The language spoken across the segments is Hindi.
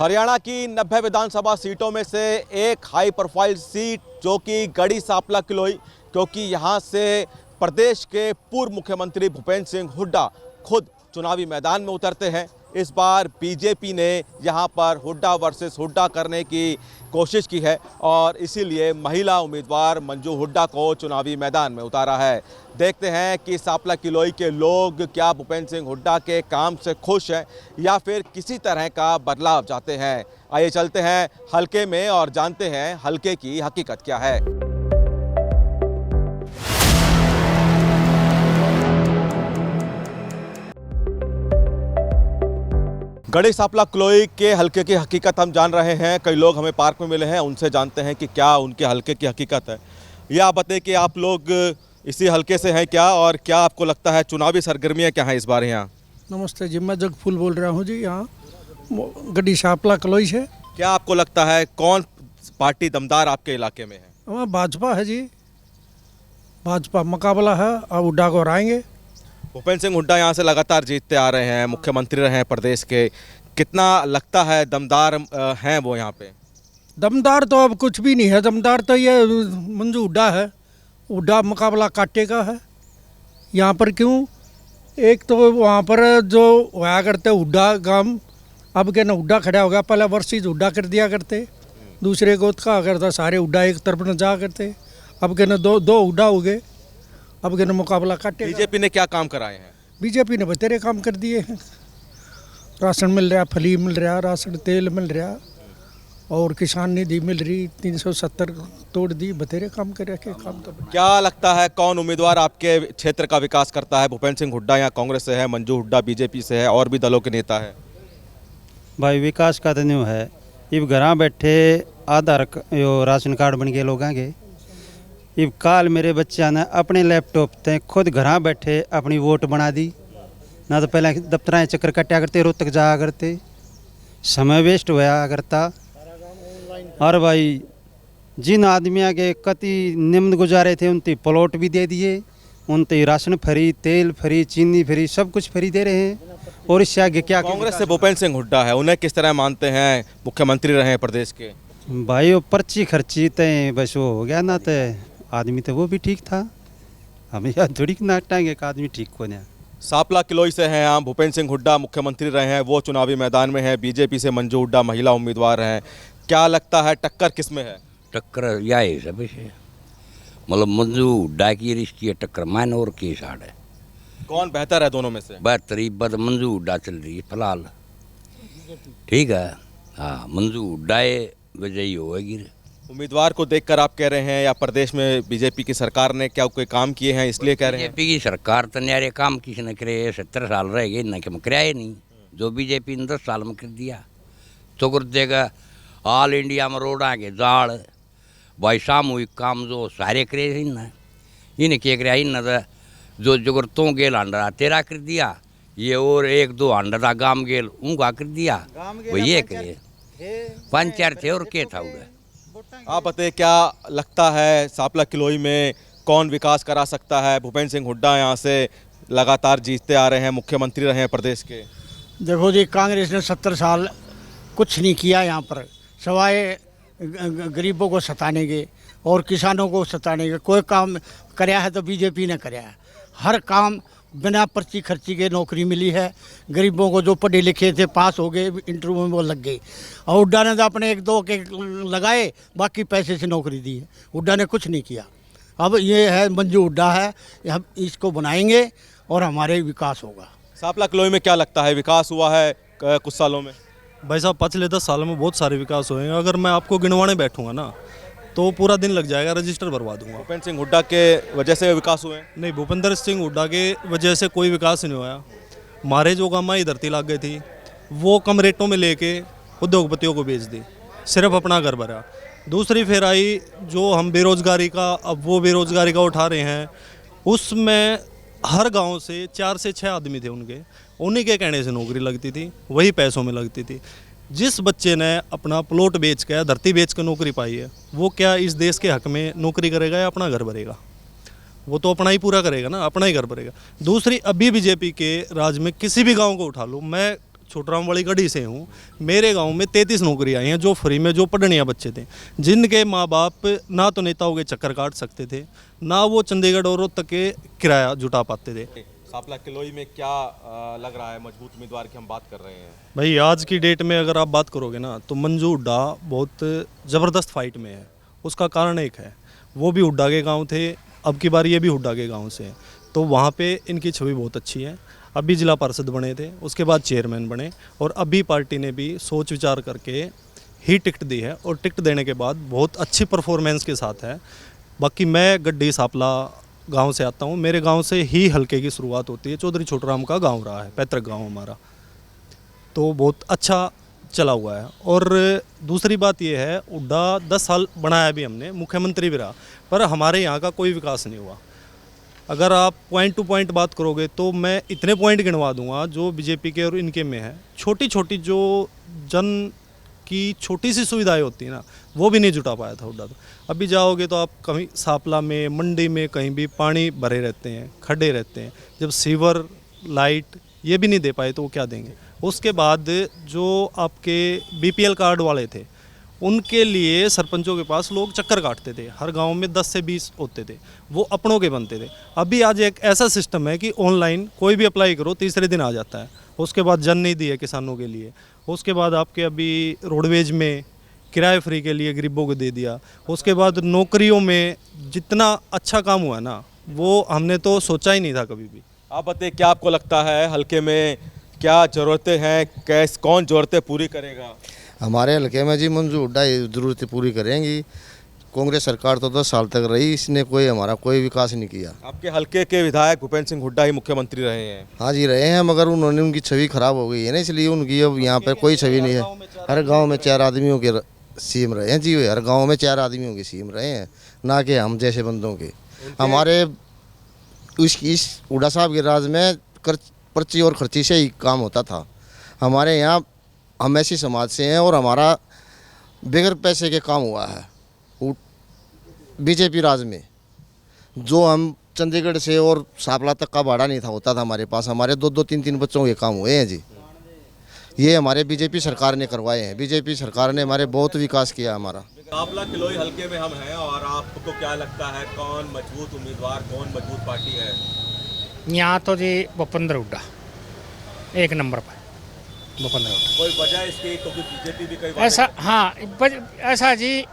हरियाणा की 90 विधानसभा सीटों में से एक हाई प्रोफाइल सीट जो कि गढ़ी सांपला किलोई, क्योंकि यहां से प्रदेश के पूर्व मुख्यमंत्री भूपेंद्र सिंह हुड्डा खुद चुनावी मैदान में उतरते हैं। इस बार बीजेपी ने यहां पर हुड्डा वर्सेस हुड्डा करने की कोशिश की है और इसीलिए महिला उम्मीदवार मंजू हुड्डा को चुनावी मैदान में उतारा है। देखते हैं कि सांपला किलोई के लोग क्या भूपेंद्र सिंह हुड्डा के काम से खुश हैं या फिर किसी तरह का बदलाव चाहते हैं। आइए चलते हैं हलके में और जानते हैं हलके की हकीकत क्या है। गढ़ी सांपला किलोई के हलके की हकीकत हम जान रहे हैं। कई लोग हमें पार्क में मिले हैं, उनसे जानते हैं कि क्या उनके हलके की हकीकत है। यह आप बताइए कि आप लोग इसी हलके से हैं क्या, और क्या आपको लगता है चुनावी सरगर्मियां क्या हैं इस बार यहाँ? नमस्ते जी, मैं जगफूल बोल रहा हूँ जी, यहाँ गढ़ी सांपला किलोई से। क्या आपको लगता है कौन पार्टी दमदार आपके इलाके में है? वहाँ भाजपा है जी, भाजपा मुकाबला है और हुड्डा को हराएंगे। भूपेंद्र सिंह हुड्डा यहाँ से लगातार जीतते आ रहे हैं, मुख्यमंत्री रहे हैं प्रदेश के। कितना लगता है दमदार हैं वो यहाँ पे? दमदार तो अब कुछ भी नहीं है, दमदार तो ये मंजू हुड्डा है। हुड्डा मुकाबला काटेगा है यहाँ पर। क्यों? एक तो वहाँ पर जो हुआ करते हुड्डा गांव, अब के ना हुड्डा खड़ा हो गया। पहले वर्षिज हुड्डा कर दिया करते, दूसरे को कहा करता सारे हुड्डा एक तरफ न जा करते। अब के ना दो हुड्डा हो गए, अब के ना मुकाबला काटे। बीजेपी ने क्या काम कराए हैं? बीजेपी ने बतेरे काम कर दिए हैं। राशन मिल रहा, फली मिल रहा, राशन तेल मिल रहा और किसान निधि मिल रही, 370 तोड़ दी, बतेरे काम कर रखे। काम तो क्या लगता है कौन उम्मीदवार आपके क्षेत्र का विकास करता है? भूपेंद्र सिंह हुड्डा यहाँ कांग्रेस से है, मंजू हुड्डा बीजेपी से है, और भी दलों के नेता है। भाई विकास का तो नहीं है। इब घर बैठे आधार यो राशन कार्ड बन गए लोगों के। इब काल मेरे बच्चा ने अपने लैपटॉप ते खुद घर बैठे अपनी वोट बना दी। ना तो पहले दफ्तर चक्कर कटा करते, रोज तक जाया करते, समय वेस्ट होया करता। और भाई जिन आदमियों के कति निम्न गुजारे थे उनते प्लॉट भी दे दिए, उनते राशन फ्री, तेल फ्री, चीनी फ्री, सब कुछ फ्री दे रहे हैं। और इससे आगे क्या? कांग्रेस से भूपेंद्र सिंह हुड्डा है, उन्हें किस तरह मानते हैं? मुख्यमंत्री रहे हैं प्रदेश के। भाई वो पर्ची खर्ची तय बस वो हो गया ना, तो आदमी तो वो भी ठीक था। हमें यार थोड़ी नाटाएंगे कि आदमी ठीक को नहीं। सांपला किलोई से हैं हम। भूपेंद्र सिंह हुड्डा मुख्यमंत्री रहे हैं, वो चुनावी मैदान में है। बीजेपी से मंजू हुड्डा महिला उम्मीदवार हैं। क्या लगता है टक्कर किस में है? टक्कर यह है सब से, मतलब मंजू हुड्डा की रिश्ती है टक्कर मैन और के साथ है। कौन बेहतर है दोनों में से? बेहतरी बद मंजू हुड्डा चल रही है फिलहाल, ठीक है। हाँ, मंजू हुड्डा वजह होगी। उम्मीदवार को देखकर आप कह रहे हैं या प्रदेश में बीजेपी की सरकार ने क्या कोई काम किए हैं इसलिए कह रहे हैं? बीजेपी की सरकार तो न्यारे काम किसी ने करे, 70 साल रह गए इन्हें कि कराए नहीं। जो बीजेपी ने 10 साल में कर दिया तो कर देगा। ऑल इंडिया में रोड आगे जाड़ भाई सामूहिक काम जो सारे करे इन्हें क्या कराया? इन्हें जो जगर तो गेल हांडा तेरा कर दिया, ये और एक दो हांडा गाम गेल उनका कर दिया, वो ये करे पंचायत थे और क्या था उधर। आप बताइए क्या लगता है सांपला किलोई में कौन विकास करा सकता है? भूपेंद्र सिंह हुड्डा यहाँ से लगातार जीतते आ रहे हैं, मुख्यमंत्री रहे हैं प्रदेश के। देखो जी, कांग्रेस ने 70 साल कुछ नहीं किया यहाँ पर, सवाए गरीबों को सताने के और किसानों को सताने के। कोई काम कराया है तो बीजेपी ने कराया है। हर काम बिना पर्ची खर्ची के नौकरी मिली है। गरीबों को जो पढ़े लिखे थे पास हो गए, इंटरव्यू में वो लग गए। और हुड्डा ने तो अपने एक दो के लगाए, बाकी पैसे से नौकरी दी है। हुड्डा ने कुछ नहीं किया। अब ये है मंजू हुड्डा है, हम इसको बनाएंगे और हमारे विकास होगा। सांपला किलोई में क्या लगता है विकास हुआ है कुछ सालों में? भाई साहब पिछले 10 सालों में बहुत सारे विकास हुए हैं। अगर मैं आपको गिनवाने बैठूंगा ना तो पूरा दिन लग जाएगा, रजिस्टर भरवा दूंगा। भूपेंद्र सिंह हुड्डा के वजह से विकास हुए? नहीं, भूपेंद्र सिंह हुड्डा के वजह से कोई विकास नहीं हुआ। हमारे जो गाँव में धरती लग गई थी वो कम रेटों में लेके उद्योगपतियों को बेच दी, सिर्फ अपना घर भरा। दूसरी फिर आई जो हम बेरोजगारी का, अब वो बेरोजगारी का उठा रहे हैं। उसमें हर गांव से 4 से 6 आदमी थे उन्हीं के कहने से नौकरी लगती थी, वही पैसों में लगती थी। जिस बच्चे ने अपना प्लॉट बेच के, धरती बेच कर नौकरी पाई है, वो क्या इस देश के हक में नौकरी करेगा या अपना घर भरेगा? वो तो अपना ही पूरा करेगा ना, अपना ही घर भरेगा। दूसरी, अभी बीजेपी के राज में किसी भी गांव को उठा लो, मैं छोटराम वाली गढ़ी से हूँ। मेरे गांव में 33 नौकरियाँ आई हैं जो फ्री में, जो पढ़निया बच्चे थे, जिनके माँ बाप ना तो नेताओं के चक्कर काट सकते थे, ना वो चंडीगढ़ और तक के किराया जुटा पाते थे। सांपला किलोई में क्या लग रहा है मजबूत उम्मीदवार की हम बात कर रहे हैं? भाई आज की डेट में अगर आप बात करोगे ना तो मंजू हुड्डा बहुत ज़बरदस्त फाइट में है। उसका कारण एक है, वो भी हुड्डा के गांव थे, अब की बार ये भी हुड्डा के गांव से हैं, तो वहाँ पे इनकी छवि बहुत अच्छी है। अभी जिला पार्षद बने थे, उसके बाद चेयरमैन बने, और अभी पार्टी ने भी सोच विचार करके ही टिकट दी है, और टिकट देने के बाद बहुत अच्छी परफॉर्मेंस के साथ है। बाकी मैं गड्डी सांपला गांव से आता हूं, मेरे गांव से ही हल्के की शुरुआत होती है। चौधरी छोटराम का गांव रहा है, पैतृक गांव हमारा, तो बहुत अच्छा चला हुआ है। और दूसरी बात यह है, हुड्डा 10 साल बनाया भी हमने, मुख्यमंत्री भी रहा, पर हमारे यहाँ का कोई विकास नहीं हुआ। अगर आप पॉइंट टू पॉइंट बात करोगे तो मैं इतने पॉइंट गिनवा दूंगा जो बीजेपी के और इनके में है। छोटी छोटी जो जन की छोटी सी सुविधाएं होती है ना, वो भी नहीं जुटा पाया था हुड्डा। तो अभी जाओगे तो आप कहीं सांपला में, मंडी में, कहीं भी पानी भरे रहते हैं, खड्डे रहते हैं। जब सीवर, लाइट ये भी नहीं दे पाए तो वो क्या देंगे। उसके बाद जो आपके बीपीएल कार्ड वाले थे, उनके लिए सरपंचों के पास लोग चक्कर काटते थे। हर गांव में 10 से 20 होते थे, वो अपनों के बनते थे। अभी आज एक ऐसा सिस्टम है कि ऑनलाइन कोई भी अप्लाई करो, तीसरे दिन आ जाता है। उसके बाद जन नहीं दी है किसानों के लिए। उसके बाद आपके अभी रोडवेज में किराए फ्री के लिए गरीबों को दे दिया। उसके बाद नौकरियों में जितना अच्छा काम हुआ ना, वो हमने तो सोचा ही नहीं था कभी भी। आप बताइए, क्या आपको लगता है हल्के में क्या ज़रूरतें हैं, कैस कौन ज़रूरतें पूरी करेगा? हमारे हल्के में जी मंजू हुड्डा ये ज़रूरतें पूरी करेंगी। कांग्रेस सरकार तो 10 साल तक रही, इसने हमारा कोई विकास नहीं किया। आपके हल्के के विधायक भूपेंद्र सिंह हुड्डा ही मुख्यमंत्री रहे हैं। हाँ जी रहे हैं, मगर उन्होंने उनकी छवि खराब हो गई है ना, इसलिए उनकी अब यहाँ पर कोई छवि नहीं है। हर गांव में 4 आदमियों के सीएम रहे हैं जी, हर गांव में 4 आदमियों के सीएम रहे हैं, ना कि हम जैसे बंदों के। हमारे इस हुड्डा साहब के राज में पर्ची और खर्ची से ही काम होता था। हमारे यहाँ हम ऐसी समाज से हैं और हमारा बगैर पैसे के काम हुआ है बीजेपी राज में। जो हम चंडीगढ़ से और सांपला तक का भाड़ा नहीं था होता था हमारे पास, हमारे 2-2, 3-3 बच्चों के काम हुए हैं जी। ये हमारे बीजेपी सरकार ने करवाए हैं। बीजेपी सरकार ने हमारे बहुत विकास किया हमारा। सांपला किलोई हल्के में हम हैं, और आपको क्या लगता है कौन मजबूत उम्मीदवार, कौन मजबूत पार्टी है? यहाँ तो जी भूपेंद्र हुड्डा 1 नंबर पर, भूपेंद्र हुड्डा। कोई वजह इसकी, क्योंकि बीजेपी भी कई ऐसा हाँ, ऐसा जी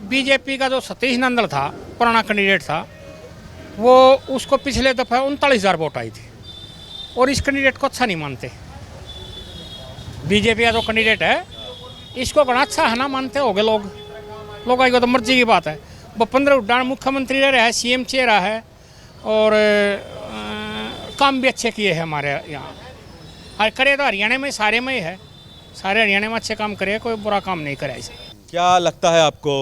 बीजेपी का जो सतीश नंदल था, पुराना कैंडिडेट था, वो उसको पिछले दफ़ा 39,000 वोट आई थी, और इस कैंडिडेट को अच्छा नहीं मानते। बीजेपी का जो कैंडिडेट है, इसको बड़ा अच्छा है ना मानते होगे लोग। लोगों की तो मर्जी की बात है। भूपेंद्र हुड्डा मुख्यमंत्री रहा है, सीएम चेहरा है, और काम भी अच्छे किए हैं हमारे यहाँ। करे तो हरियाणा में सारे में ही है, सारे हरियाणा में अच्छे काम करे, कोई बुरा काम नहीं करे ऐसे। क्या लगता है आपको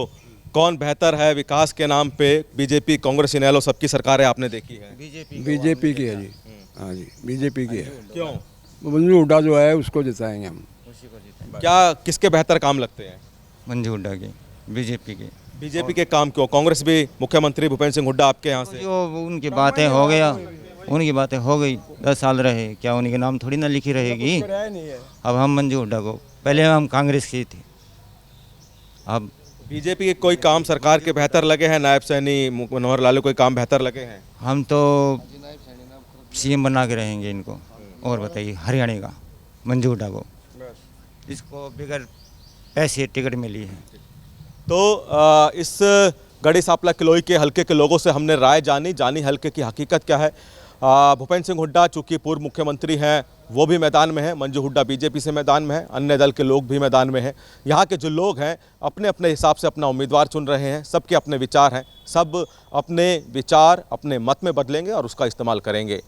कौन बेहतर है विकास के नाम पे? बीजेपी, कांग्रेस, इनेलो सबकी सरकारें आपने देखी है। बीजेपी की है जी। हाँ जी, बीजेपी की है। क्यों? मंजू हुड्डा जो है उसको जिताएंगे हम। क्या किसके बेहतर काम लगते हैं? मंजू हुड्डा के, बीजेपी के। बीजेपी के काम क्यों? कांग्रेस भी मुख्यमंत्री भूपेंद्र सिंह हुड्डा आपके यहाँ से, जो उनकी बातें हो गया, उनकी बातें हो गई, 10 साल रहे, क्या उनके नाम थोड़ी ना लिखी रहेगी। अब हम मंजू हुड्डा को, पहले हम कांग्रेस की थे, अब बीजेपी के कोई काम सरकार के बेहतर लगे हैं? नायब सैनी, मनोहर लाल कोई काम बेहतर लगे हैं? हम तो सीएम बना के रहेंगे इनको। और बताइए, हरियाणा का मंजू हुड्डा को, इसको बगैर पैसे टिकट मिली है। तो इस गढ़ी सांपला किलोई के हल्के के लोगों से हमने राय जानी हल्के की हकीकत क्या है। भूपेंद्र सिंह हुड्डा चूँकि पूर्व मुख्यमंत्री हैं, वो भी मैदान में हैं। मंजू हुड्डा बीजेपी से मैदान में है, अन्य दल के लोग भी मैदान में हैं। यहाँ के जो लोग हैं अपने अपने हिसाब से अपना उम्मीदवार चुन रहे हैं। सबके अपने विचार हैं, सब अपने विचार अपने मत में बदलेंगे और उसका इस्तेमाल करेंगे।